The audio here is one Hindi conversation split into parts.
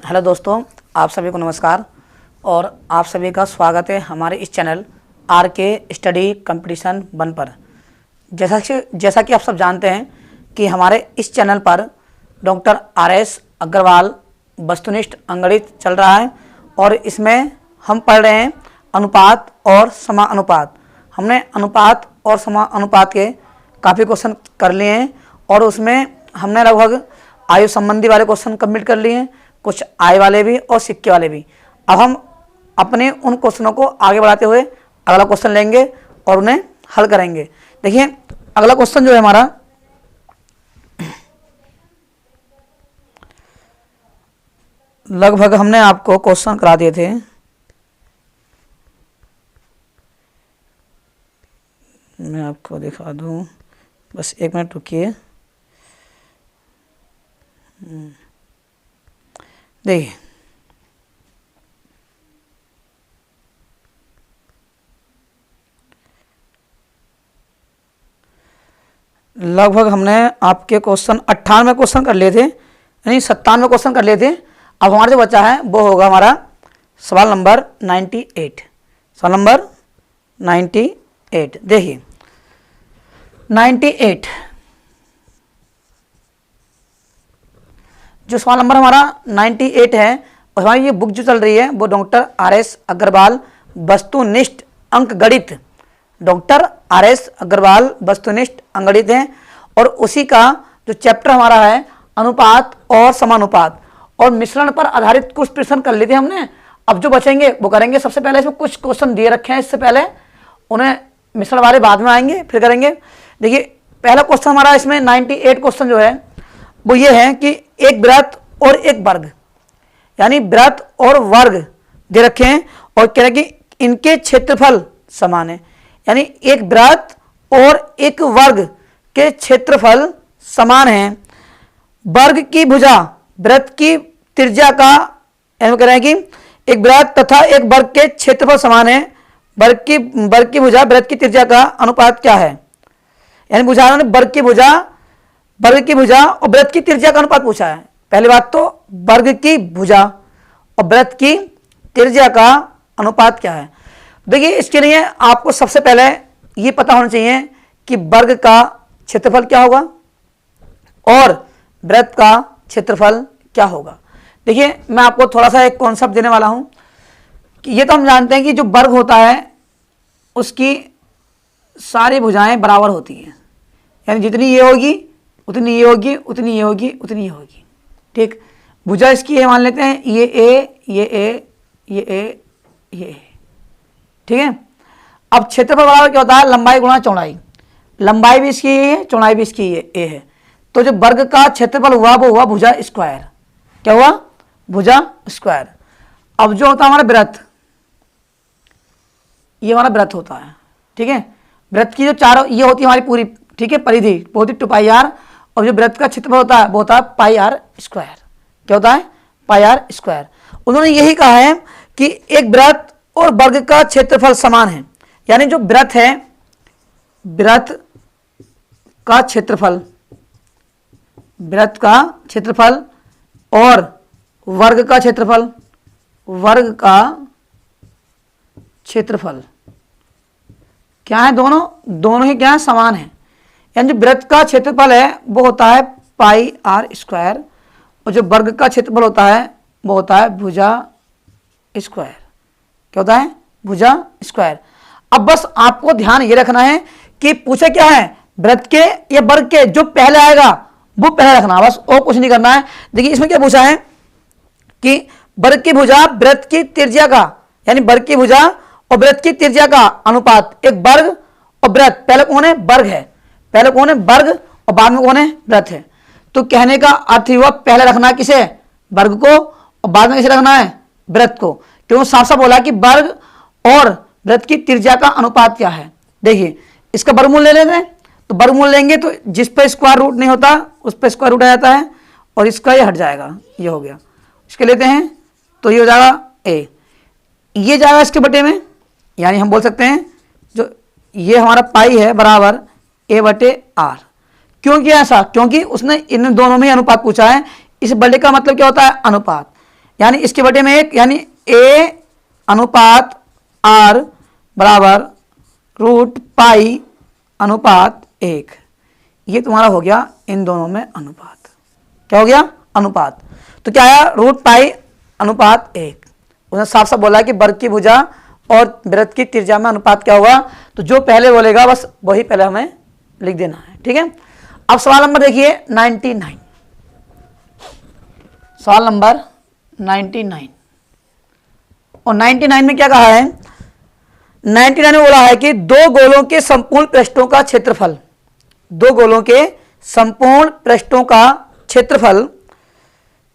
हेलो दोस्तों, आप सभी को नमस्कार और आप सभी का स्वागत है हमारे इस चैनल आर के स्टडी कंपटीशन 1 पर। जैसा कि आप सब जानते हैं कि हमारे इस चैनल पर डॉक्टर आर.एस. अग्रवाल वस्तुनिष्ठ अंकगणित चल रहा है और इसमें हम पढ़ रहे हैं अनुपात और समानुपात। हमने अनुपात और समानुपात के काफ़ी क्वेश्चन कर लिए हैं और उसमें हमने लगभग आयु संबंधी वाले क्वेश्चन कंप्लीट कर लिए हैं, कुछ आय वाले भी और सिक्के वाले भी। अब हम अपने उन क्वेश्चनों को आगे बढ़ाते हुए अगला क्वेश्चन लेंगे और उन्हें हल करेंगे। देखिए अगला क्वेश्चन जो है हमारा, लगभग हमने आपको क्वेश्चन करा दिए थे। मैं आपको दिखा दूं, बस एक मिनट रुकिए। देखिए लगभग हमने आपके क्वेश्चन 98 क्वेश्चन कर लिए थे, यानी 97 क्वेश्चन कर लिए थे। अब हमारे जो बचा है वो होगा हमारा सवाल नंबर 98। सवाल नंबर 98। देखिए 98 जो सवाल नंबर हमारा 98 है, और हमारी ये बुक जो चल रही है वो डॉक्टर आर.एस. अग्रवाल वस्तुनिष्ठ अंकगणित, डॉक्टर आर.एस. अग्रवाल वस्तुनिष्ठ अंकगणित है। और उसी का जो चैप्टर हमारा है अनुपात और समानुपात और मिश्रण पर आधारित कुछ प्रश्न कर लिए थे हमने। अब जो बचेंगे वो करेंगे। सबसे पहले इसमें कुछ क्वेश्चन दिए रखे हैं, इससे पहले उन्हें मिश्रण वाले बाद में आएंगे, फिर करेंगे। देखिए पहला क्वेश्चन हमारा इसमें 98 क्वेश्चन जो है वो ये है कि एक वृत्त और एक वर्ग, यानी वृत्त और वर्ग दे रखे हैं और कह रहे हैं कि इनके क्षेत्रफल समान है, यानी एक वृत्त और एक वर्ग के क्षेत्रफल समान हैं। वर्ग की भुजा वृत्त की त्रिज्या का, यानी कह रहे हैं कि एक वृत्त तथा एक वर्ग के क्षेत्रफल समान है। वर्ग की भुजा वृत्त की त्रिज्या का अनुपात क्या है, यानी भुजा ने वर्ग की भुजा और वृत्त की त्रिज्या का अनुपात पूछा है। पहली बात तो वर्ग की भुजा और वृत्त की त्रिज्या का अनुपात क्या है। देखिए इसके लिए आपको सबसे पहले ये पता होना चाहिए कि वर्ग का क्षेत्रफल क्या होगा और वृत्त का क्षेत्रफल क्या होगा। देखिए मैं आपको थोड़ा सा एक कॉन्सेप्ट देने वाला हूं कि ये तो हम जानते हैं कि जो वर्ग होता है उसकी सारी भुजाएं बराबर होती हैं, यानी जितनी ये होगी उतनी ये होगी, उतनी ये होगी, उतनी ये होगी। ठीक, भुजा इसकी है, मान लेते हैं ये ए, ये ए, ये ए, ये ए। ठीक है। अब क्षेत्रफल बराबर क्या होता है, लंबाई गुणा चौड़ाई। लंबाई भी इसकी ये है, चौड़ाई भी इसकी ये ए है। तो जो वर्ग का क्षेत्रफल हुआ वो हुआ भुजा स्क्वायर। क्या हुआ, भुजा स्क्वायर। अब जो होता है हमारा वृत्त, ये हमारा वृत्त होता है। ठीक है, वृत्त की जो चारों ये होती है हमारी पूरी, ठीक है, परिधि बहुत ही 2πr, और जो वृत्त का क्षेत्रफल होता है वो होता है πr स्क्वायर। क्या होता है, πr स्क्वायर। उन्होंने यही कहा है कि एक वृत्त और वर्ग का क्षेत्रफल समान है, यानी जो वृत्त है, वृत्त का क्षेत्रफल, वृत्त का क्षेत्रफल और वर्ग का क्षेत्रफल, वर्ग का क्षेत्रफल क्या है, दोनों ही क्या है, समान है। यानी जो वृत्त का क्षेत्रफल है वो होता है πr स्क्वायर और जो वर्ग का क्षेत्रफल होता है वो होता है भुजा स्क्वायर। क्या होता है, भुजा स्क्वायर। अब बस आपको ध्यान ये रखना है कि पूछे क्या है, वृत्त के या वर्ग के, जो पहले आएगा वो पहले रखना, बस और कुछ नहीं करना है। देखिए इसमें क्या पूछा है कि वर्ग की भुजा वृत्त की त्रिज्या का, यानी वर्ग की भुजा और वृत्त की त्रिज्या का अनुपात, एक वर्ग और वृत्त, पहले कौन है, वर्ग है, पहले कौन है, वर्ग, और बाद में कौन है, वृत्त है। तो कहने का अर्थ हुआ पहले रखना है किसे, वर्ग को, और बाद में किसे रखना है, वृत्त को। क्यों, साफ साफ बोला कि वर्ग और वृत्त की त्रिज्या का अनुपात क्या है। देखिए इसका वर्गमूल ले लेते हैं, तो वर्गमूल लेंगे तो जिस पे स्क्वायर रूट नहीं होता उस पे स्क्वायर रूट आ जाता है और इसका ये हट जाएगा, ये हो गया। इसके लेते हैं तो ये हो जाएगा ए, ये जाएगा इसके बटे में, यानी हम बोल सकते हैं जो ये हमारा पाई है बराबर a/r। क्यों किया ऐसा, क्योंकि उसने इन दोनों में अनुपात पूछा है। इस बड़े का मतलब क्या होता है, अनुपात। यानी इसके बटे में 1, यानी A अनुपात R बराबर रूट पाई अनुपात 1। ये तुम्हारा हो गया इन दोनों में अनुपात। क्या हो गया? अनुपात। तो क्या आया? रूट पाई अनुपात 1। उसने साफ साफ बोला कि वर्ग की भुजा और वृत्त की त्रिज्या में अनुपात क्या होगा। तो जो पहले बोलेगा बस वही पहले हमें लिख देना है, ठीक है। अब सवाल नंबर देखिए 99। सवाल नंबर 99 और 99 में क्या कहा है? 99 में बोला है कि दो गोलों के संपूर्ण पृष्ठों का क्षेत्रफल, दो गोलों के संपूर्ण पृष्ठों का क्षेत्रफल,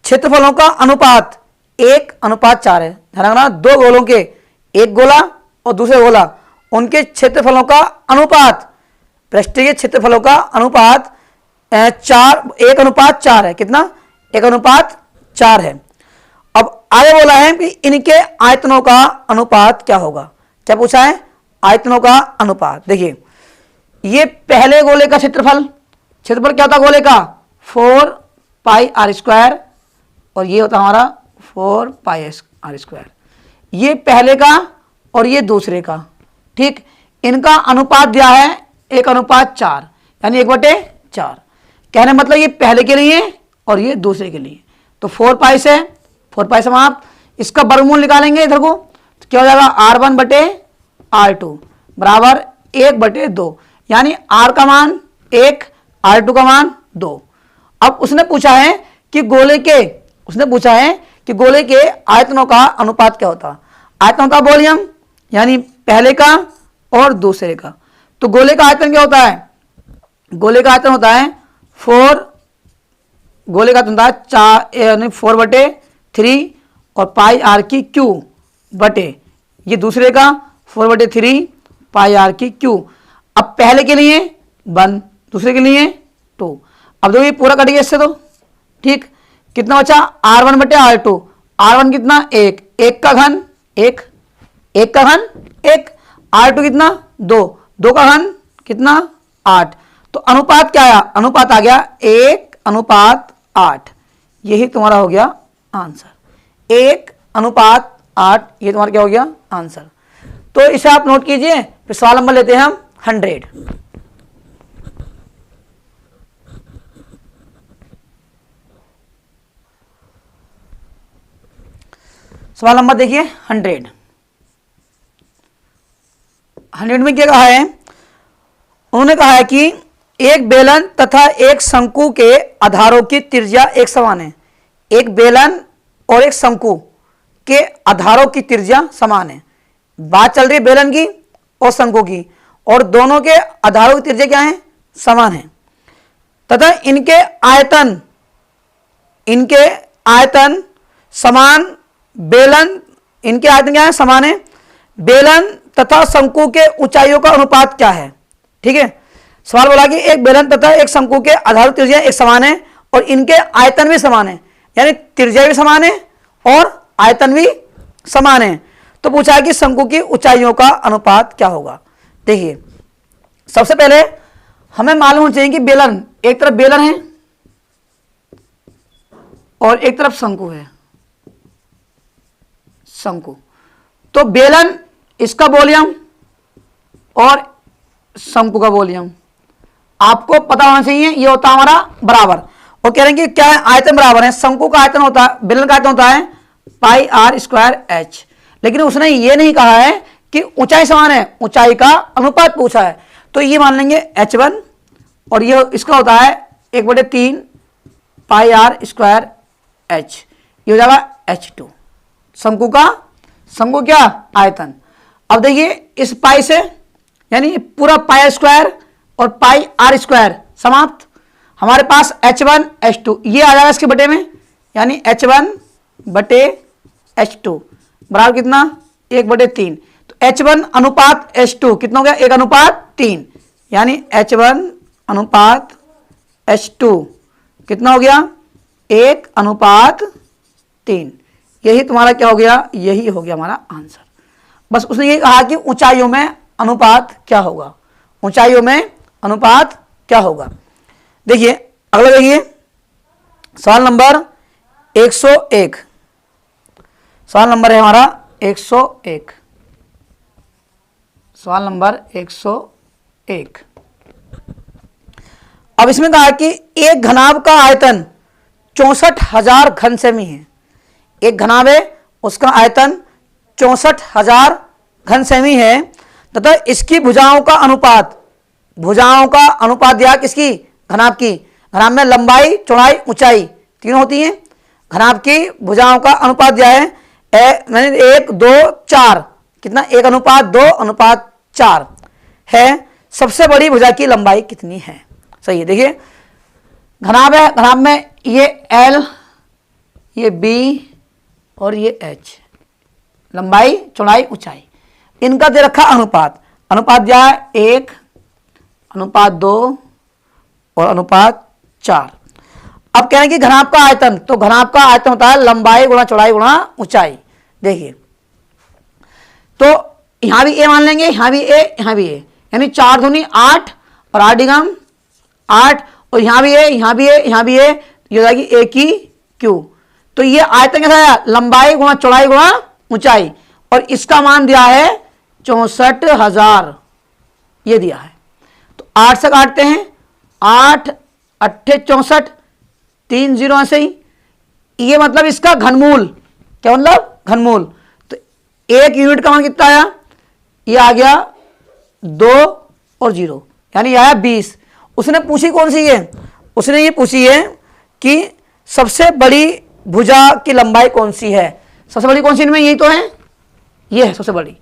क्षेत्रफलों का अनुपात 1:4 है। ध्यान रखना, दो गोलों के, एक गोला और दूसरे गोला, उनके क्षेत्रफलों का अनुपात, पृष्ठीय क्षेत्रफलों का अनुपात 1:4 है। कितना? 1:4 है। अब आगे बोला है कि इनके आयतनों का अनुपात क्या होगा। क्या पूछा है? आयतनों का अनुपात। देखिए, ये पहले गोले का क्षेत्रफल, क्षेत्रफल क्या होता है गोले का? 4πr², और ये होता हमारा 4πr²। ये पहले का और ये दूसरे का, ठीक। इनका अनुपात दिया है 1:4, यानी 1/4। कहने मतलब ये पहले के लिए और ये दूसरे के लिए। तो 4π से 4π समाप्त। इसका वर्गमूल निकालेंगे इधर को, तो क्या हो जाएगा? R1/R2 बराबर 1/2, यानी R का मान 1, R2 का मान 2। अब उसने पूछा है कि गोले के, उसने पूछा है कि गोले के आयतनों का अनुपात क्या होता है। आयतन होता है वॉल्यूम, यानी पहले का और दूसरे का। तो गोले का आयतन क्या होता है? गोले का आयतन होता है 4, गोले का आयतन होता है 4 यानी 4/3 और पाई आर की क्यू बटे, ये दूसरे का 4/3 पाई आर की क्यू। अब पहले के लिए 1, दूसरे के लिए 2। अब देखो ये पूरा कट गया इससे, तो ठीक। कितना बचा? R1/R2। R1 कितना? 1, 1 का घन 1, 1 का घन 1। R2 कितना? 2, 2 का घन कितना? 8। तो अनुपात क्या आया? अनुपात आ गया 1:8। यही तुम्हारा हो गया आंसर, 1:8। ये तुम्हारा क्या हो गया? आंसर। तो इसे आप नोट कीजिए। फिर सवाल नंबर लेते हैं हम 100। सवाल नंबर देखिए 100। 100 में क्या कहा है? उन्होंने कहा है कि एक बेलन तथा एक शंकु के आधारों की त्रिज्या एक समान है। एक बेलन और एक शंकु के आधारों की त्रिज्या समान है। बात चल रही है बेलन की और शंकु की, और दोनों के आधारों की त्रिज्या क्या है? समान है। तथा इनके आयतन समान, बेलन, इनके आयतन क्या है? समान है। बेलन तथा शंकु के ऊंचाइयों का अनुपात क्या है? ठीक है। सवाल बोला कि एक बेलन तथा एक शंकु के आधार त्रिज्या एक समान है और इनके आयतन भी समान है, यानी त्रिज्या भी समान है और आयतन भी समान है। तो पूछा है कि शंकु की ऊंचाइयों का अनुपात क्या होगा। देखिए, सबसे पहले हमें मालूम होना चाहिए कि बेलन, एक तरफ बेलन है और एक तरफ शंकु है। शंकु, तो बेलन इसका वॉल्यूम और शंकु का वॉल्यूम आपको पता होना चाहिए। ये होता है हमारा बराबर, और कह रहे हैं कि क्या है? आयतन बराबर है। शंकु का आयतन होता है, बेलन का आयतन होता है πr²h। लेकिन उसने ये नहीं कहा है कि ऊंचाई समान है, ऊंचाई का अनुपात पूछा है। तो ये मान लेंगे h1 और ये इसका होता है 1/3 πr²h। ये हो जाएगा h2। शंकु का, शंकु क्या? आयतन। अब देखिए इस पाई से, यानी पूरा πr² और πr² समाप्त। हमारे पास h1 h2 ये आ जाएगा इसके बटे में, यानी h1/h2 बराबर कितना? 1/3। तो h1 अनुपात h2 कितना हो गया? 1:3, यानी h1/h2 कितना हो गया? 1:3। यही तुम्हारा क्या हो गया? यही हो गया हमारा आंसर। बस उसने ये कहा कि ऊंचाइयों में अनुपात क्या होगा, ऊंचाइयों में अनुपात क्या होगा। देखिए अगला, देखिए सवाल नंबर 101। सवाल नंबर है हमारा 101। सवाल नंबर 101। अब इसमें कहा कि एक घनाभ का आयतन 64,000 घन सेमी है। एक घनाभ है, उसका आयतन 64,000 घन सेमी है तथा इसकी भुजाओं का अनुपात दिया किसकी, घनाभ की। घनाभ में लंबाई, चौड़ाई, ऊंचाई तीनों होती हैं। घनाभ की भुजाओं का अनुपात दिया है 1, 2, 4, कितना, 1:2:4 है। सबसे बड़ी भुजा की लंबाई कितनी है? सही है। देखिए घनाभ है, घनाभ में ये L, ये B और ये H, लंबाई, चौड़ाई, ऊंचाई, इनका दे रखा अनुपात दिया है 1:2 और 1:4। अब कह रहे हैं कि घनाभ का आयतन, तो घनाभ का आयतन होता है लंबाई गुणा चौड़ाई गुणा ऊंचाई। देखिए तो यहां भी a मान लेंगे, यहां भी a, यहां भी a, यानी 4 दूनी 8 और 8 डिगम 8, और यहां भी a, यहां भी a, यहां भी a, ये हो जाएगी a की q। तो ये आयतन कैसा है, लंबाई गुणा चौड़ाई गुणा ऊंचाई, और इसका मान दिया है 64,000, ये दिया है। तो 8 से काटते हैं, 8 8 64, 3 0 ऐसे ही, ये मतलब इसका घनमूल, क्या मतलब, घनमूल। तो 1 यूनिट का मान कितना आया, ये आ गया 2 और 0, यानी आया 20। उसने पूछी कौन सी है, उसने ये पूछी है कि सबसे बड़ी भुजा की लंबाई कौन सी है। सबसे बड़ी कौन सी इनमें, यही तो है, ये है सबसे बड़ी।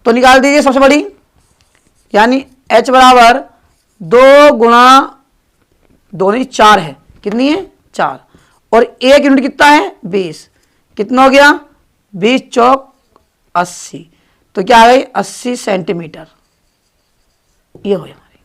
तो निकाल दीजिए सबसे बड़ी, यानी h बराबर 2 गुणा 2 नहीं 4 है, कितनी है 4, और 1 यूनिट कितना है 20, कितना हो गया 20 चौक 80, तो क्या आ गई 80 सेंटीमीटर, ये हो हमारी।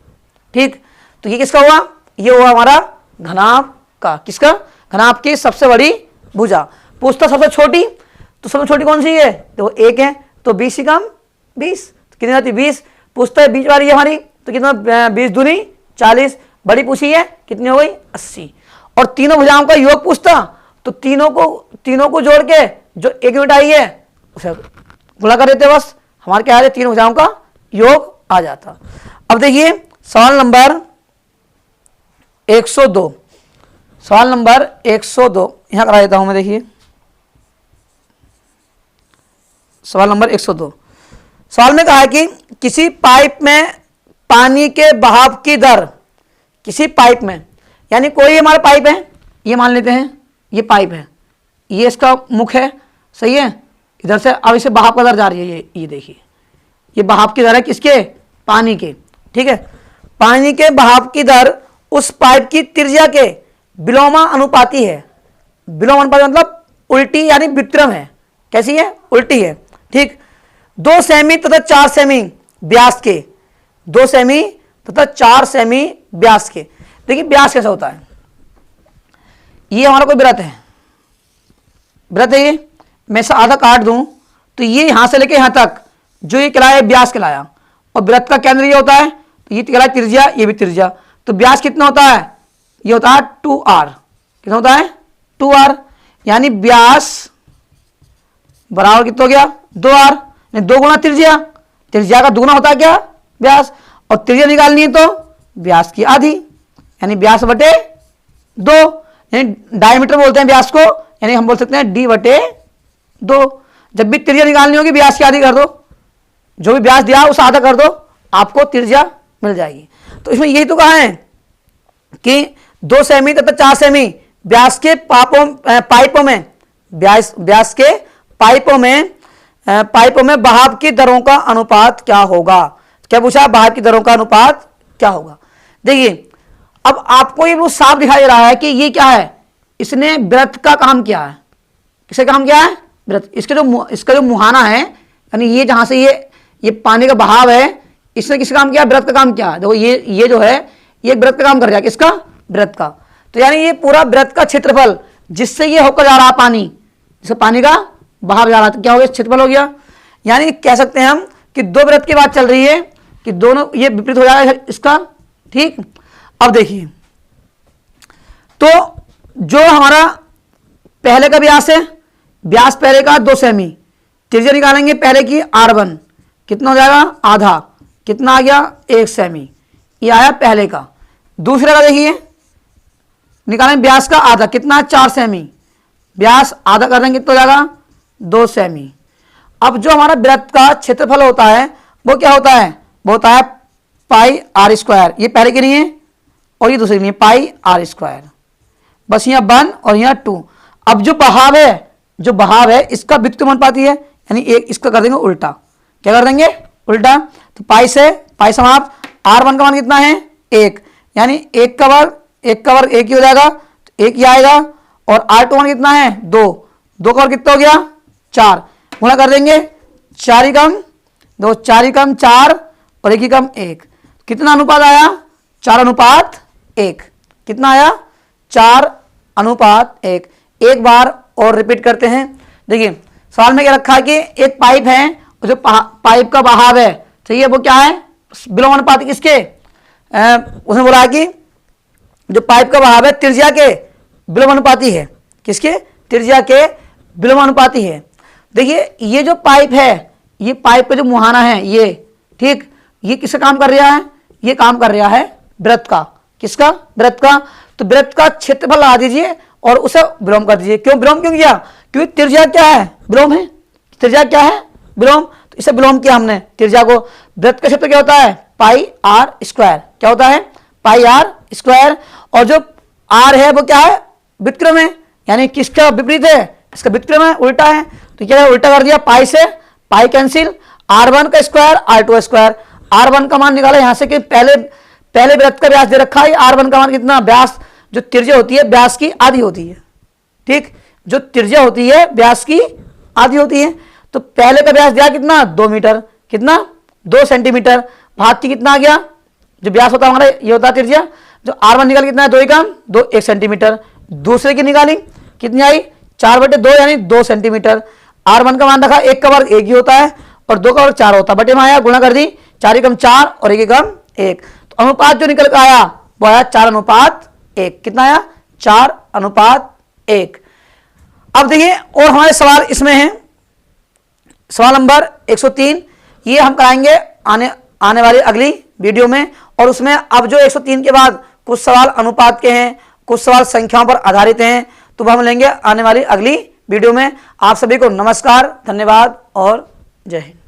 ठीक, तो ये किसका हुआ, ये हुआ हमारा घनाभ का, किसका, घनाभ की सबसे बड़ी भुजा। पूछता सबसे छोटी, तो सबसे छोटी कौन सी है, तो 1 है, तो 20 ही कम 20, तो कितनी आती 20। पूछता है बीच वाली है हमारी, तो कितना 20 दूनी 40, बड़ी पूछी है, कितनी हो गई 80। और तीनों भुजाओं का योग पूछता, तो तीनों को जोड़ के जो 1 यूनिट आई है उसे गुणा कर देते, बस हमारे क्या आ जाए, तीनों भुजाओं का योग आ जाता। अब देखिए सवाल नंबर 102, सवाल नंबर 102 यहां करा देता हूं मैं। देखिए सवाल नंबर 102, सवाल में कहा है कि किसी पाइप में पानी के बहाव की दर, किसी पाइप में, यानी कोई हमारा पाइप है, ये मान लेते हैं ये पाइप है, ये इसका मुख है, सही है, इधर से अब इसे बहाव का दर जा रही है, ये देखिए ये बहाव की दर है किसके, पानी के। ठीक है, पानी के बहाव की दर उस पाइप की त्रिज्या के विलोमा अनुपाती है। विलोम अनुपात मतलब उल्टी यानी विक्रम है, कैसी है, उल्टी है। ठीक, 2 सेमी तथा 4 सेमी व्यास के, 2 सेमी तथा 4 सेमी व्यास के। देखिए व्यास कैसा होता है, ये हमारा कोई वृत्त है, वृत्त है ये, मैं इसे आधा काट दूं तो ये यहां से लेके यहां तक जो ये कहलाया व्यास कहलाया, और वृत्त का केंद्र ये होता है, तो ये कहलाया त्रिज्या, ये भी त्रिज्या। तो व्यास कितना होता है, ये होता है 2r, कितना होता है 2r, यानी व्यास बराबर कितना हो गया 2r, 2 गुना त्रिज्या, त्रिज्या का दुगुना होता है क्या व्यास, और त्रिज्या निकालनी है तो व्यास की आधी, यानी व्यास बटे 2, यानी डायमीटर बोलते हैं व्यास को, यानी हम बोल सकते हैं d बटे 2। जब भी त्रिज्या निकालनी होगी व्यास की आधी कर दो, जो भी व्यास दिया उसे आधा कर दो, आपको त्रिज्या मिल जाएगी। तो इसमें यही तो कहा है कि 2 सेमी तथा 4 सेमी व्यास के पाइपों में व्यास के पाइपों में बहाव की दरों का अनुपात क्या होगा। क्या पूछा, बहाव की दरों का अनुपात क्या होगा। देखिए अब आपको ये वो साफ दिखाई दे रहा है कि ये क्या है, इसने वृत्त का काम किया है, किसका काम किया है, वृत्त। इसका जो मुहाना है, यानी ये जहां से ये पानी का बहाव है, इसने किसका काम किया, वृत्त का काम किया। देखो ये जो है ये वृत्त का काम कर रहा है, किसका, वृत्त का। तो यानी ये पूरा वृत्त का क्षेत्रफल जिससे ये होकर जा रहा पानी, जिससे पानी का बहाव जा रहा, तो क्या हो गया, क्षेत्रफल हो गया। यानी कह सकते हैं हम कि 2 वृत्त की बात चल रही है कि दोनों ये विपरीत हो जाएगा इसका। ठीक, अब देखिए तो जो हमारा पहले का व्यास है व्यास पहले का 2 सेमी, त्रिज्या निकालेंगे पहले की R1, कितना हो जाएगा आधा, कितना आ गया 1 सेमी, ये आया पहले का। दूसरे का देखिए निकालेंगे व्यास का आधा, कितना 4 सेमी, व्यास आधा कर देंगे कितना हो जाएगा 2 सेमी। अब जो हमारा वृत्त का क्षेत्रफल होता है वो क्या होता है, वो होता है पाई आर स्क्वायर। ये पहले के लिए और ये दूसरे के लिए पाई आर स्क्वायर, बस यहाँ 1 और यहाँ 2। अब जो बहाव है इसका व्युत्क्रमानुपाती है, यानी एक इसका कर देंगे उल्टा, क्या कर देंगे उल्टा। तो पाई से समाप्त, R1 का मान कितना है 1, यानी 1 का वर्ग 1 ही हो जाएगा, तो 1 ही आएगा। और R2 मान कितना है 2 का वर्ग कितना हो गया 4, गुणा कर देंगे 4 ही कम 2, 4 ही कम 4 और 1 ही कम 1, कितना अनुपात आया 4:1। कितना आया 4:1। एक बार और रिपीट करते हैं। देखिए सवाल में क्या रखा है कि एक पाइप है, जो पाइप का बहाव है, ठीक है, वो क्या है विलोम अनुपाती किसके, उसने बोला है कि जो पाइप का बहाव है त्रिज्या के विलोम अनुपाती है, किसके त्रिज्या के विलोम अनुपाती है। देखिए ये जो पाइप है, ये पाइप का जो मुहाना है ये, ठीक, ये किसका काम कर रहा है, ये काम कर रहा है वृत्त का, किसका वृत्त का। तो वृत्त का क्षेत्रफल लगा दीजिए और उसे विलोम कर दीजिए। क्यों विलोम क्यों किया, क्योंकि त्रिज्या क्या है विलोम है, त्रिज्या क्या है विलोम, तो इसे विलोम किया हमने त्रिज्या को। वृत्त का क्षेत्र क्या होता है पाई आर स्क्वायर, क्या होता है पाई आर स्क्वायर। और जो आर है वो क्या है व्युत्क्रम है, यानी किसका विपरीत है, इसका व्युत्क्रम है, उल्टा है। तो क्या है उल्टा कर दिया, पाई से पाई कैंसिल, R1 का स्क्वायर R2 का स्क्वायर। R1 का मान निकाला यहां से कि पहले वृत्त का व्यास दे रखा है, R1 का मान कितना, व्यास जो त्रिज्या होती है व्यास की आधी होती है, ठीक, जो त्रिज्या होती है व्यास की आधी होती है। तो पहले का व्यास दिया कितना 2 मीटर, कितना 2 सेंटीमीटर, भाग की कितना आ गया, जो व्यास होता है हमारा ये होता है त्रिज्या। जो R1 निकाल कितना है 2 कम 2 1 सेंटीमीटर, दूसरे की निकाली कितनी आई 4/2 यानी 2 सेंटीमीटर। R1 का मान रखा 1 का वर्ग 1 ही होता है और 2 का वर्ग 4 होता है, बटे में आया गुणा कर दी 4 कम 4 और 1 कम 1, तो अनुपात जो निकल कर आया वो आया 4:1। कितना आया 4:1। अब देखिए और हमारे सवाल इसमें है, सवाल नंबर 103, ये हम कराएंगे आने वाली अगली वीडियो में। और उसमें अब जो 103 के बाद कुछ सवाल अनुपात के हैं, कुछ सवाल संख्याओं पर आधारित हैं, तो वह हम लेंगे आने वाली अगली वीडियो में। आप सभी को नमस्कार, धन्यवाद और जय हिंद।